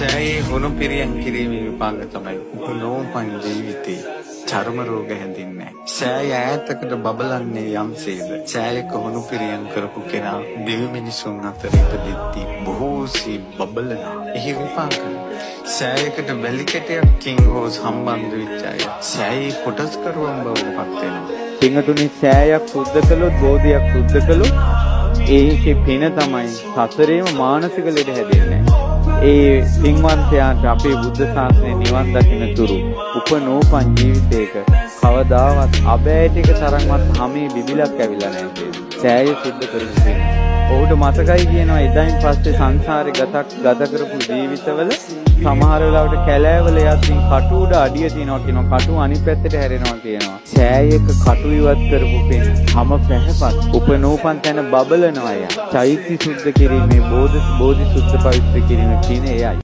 සෑයේ හුණු පිරියම් කිරීමේ විපාක තමයි උපනෝපන් ජීවිතේ චර්ම රෝග හැදින්නේ. සෑය ඈතකට බබලන්නේ යම්සේද සෑයක හුණු පිරියම් කරපු කෙනා දිවි මිනිසුන් අතර ඉපදෙද්දී බොහෝසේ බබලනවා. එහි විපාක සෑයකට වැලි කැටයක්කින් හෝ සම්බන්ධ වෙච්ච අය සෑයේ කොටස් කරුවන් බවට පත් වෙනවා. පින්වතුනි සෑයක් සුද්ධ කළොත් බෝධියක් සුද්ධ කළොත් ඒකේ පින තමයි සතරේම මානසික ලෙඩ හැදෙන්නේ. ඒ පින්වන්තයාට අපේ බුද්ධ ශාසනය නිවන් දකින්න තුරු උපනෝපන් ජීවිතයක කවදාවත් අබෑටික තරම්වත් හැමේ බිබිලක් ඇවිල්ලා නැහැ. සෑය සුද්ධ කරගන්න. ඔහුට මතකයි කියනවා එදායින් පස්සේ සංසාරේ ගත කරපු ජීවිතවල සමහර වෙලාවට කැලෑවල යද්දී කටු උඩ අඩිය තියනවා කියනවා කටු අනිත් පැත්තට හැරෙනවා කියනවා. සෑයක කටු ඉවත් කරපු පින් හැම පැහැපත් උපනෝපන් තැන බබලනවා යා. චෛත්‍ය සුද්ධ කිරීමේ බෝධි සුද්ධ පවිත්‍ර කිරීමේ පින එයයි.